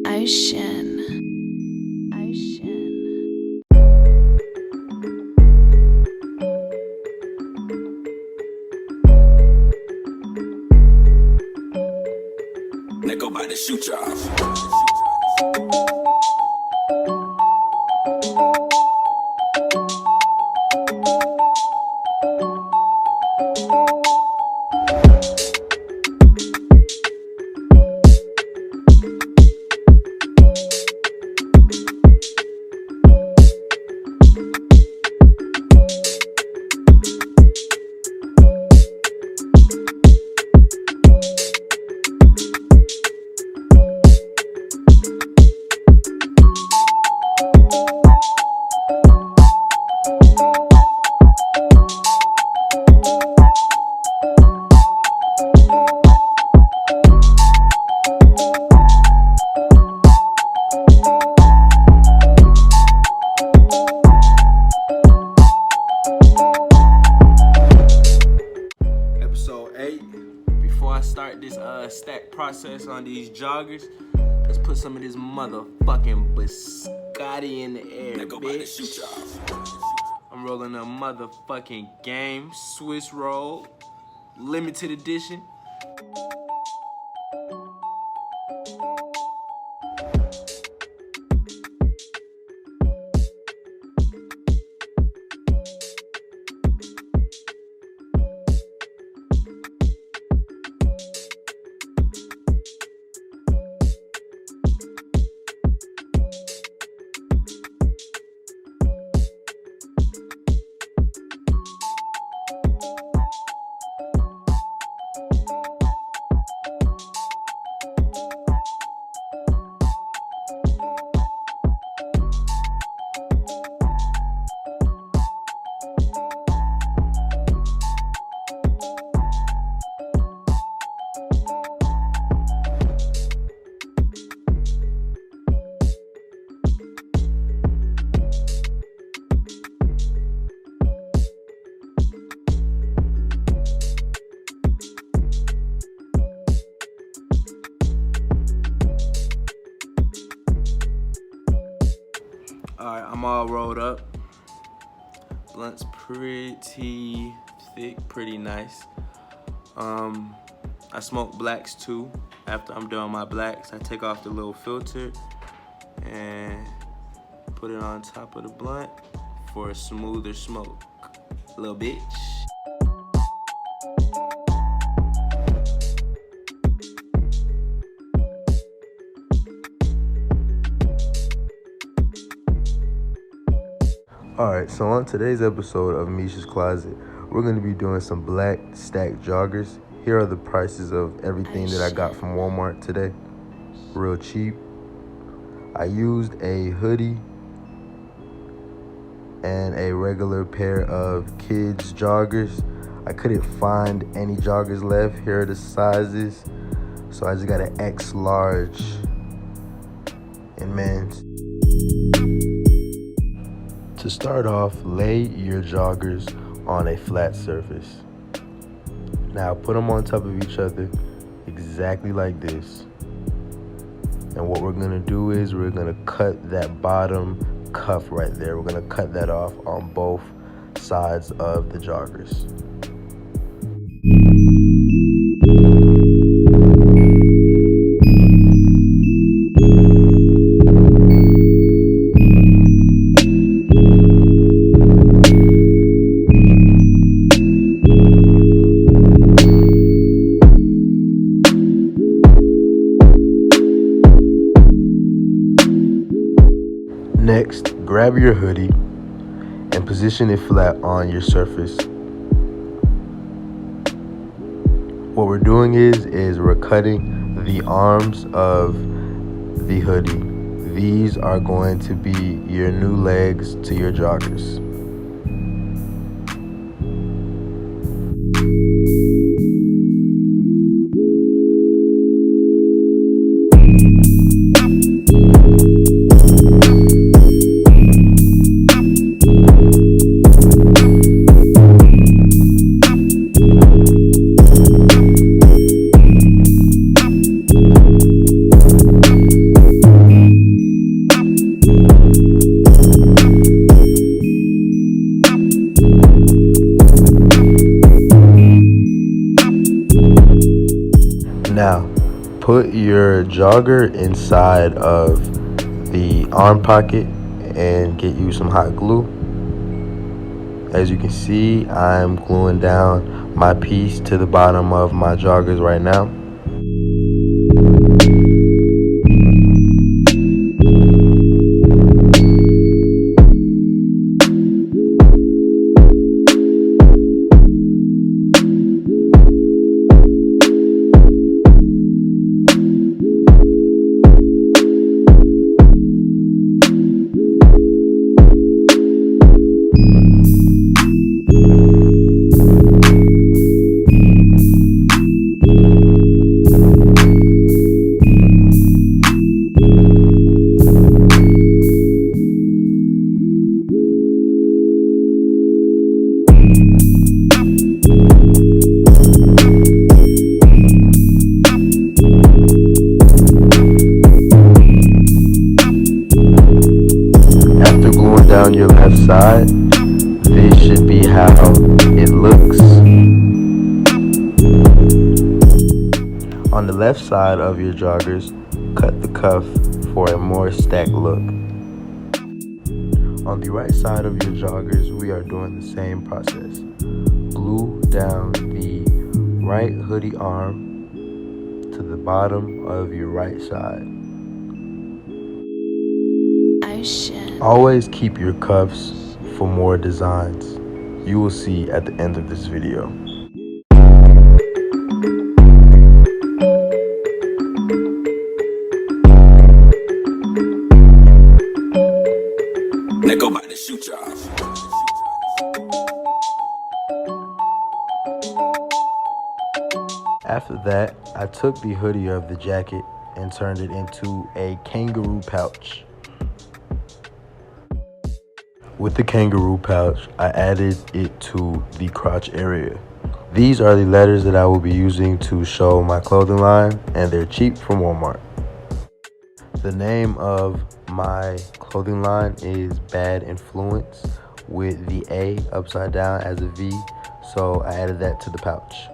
Ocean. Nigga about to shoot y'all. Episode 8. Before I start this stack process on these joggers, let's put some of this motherfucking biscotti in the air, Nigga about to bitch. shoot y'all. I'm rolling a motherfucking game Swiss roll, limited edition. Alright, I'm all rolled up. Blunt's pretty thick, pretty nice. I smoke blacks too. After I'm done my blacks, I take off the little filter and put it on top of the blunt for a smoother smoke. Little bitch. Alright, so on today's episode of Misha's Closet, we're going to be doing some black stacked joggers. Here are the prices of everything that I got from Walmart today. Real cheap. I used a hoodie and a regular pair of kids joggers. I couldn't find any joggers left. Here are the sizes. So I just got an X large in men's. To start off, lay your joggers on a flat surface. Now put them on top of each other exactly like this. And what we're gonna do is we're gonna cut that bottom cuff right there. We're gonna cut that off on both sides of the joggers. Next, grab your hoodie and position it flat on your surface. What we're doing is we're cutting the arms of the hoodie. These are going to be your new legs to your joggers. Now, put your jogger inside of the arm pocket and get you some hot glue. As you can see, I'm gluing down my piece to the bottom of my joggers right now. Down your left side, this should be how it looks. On the left side of your joggers, cut the cuff for a more stacked look. On the right side of your joggers, we are doing the same process. Glue down the right hoodie arm to the bottom of your right side. Oh shit. Always keep your cuffs for more designs. You will see at the end of this video. Now go by the shoe job. After that, I took the hoodie of the jacket and turned it into a kangaroo pouch. With the kangaroo pouch, I added it to the crotch area. These are the letters that I will be using to show my clothing line, and they're cheap from Walmart. The name of my clothing line is Bad Influence, with the A upside down as a V, so I added that to the pouch.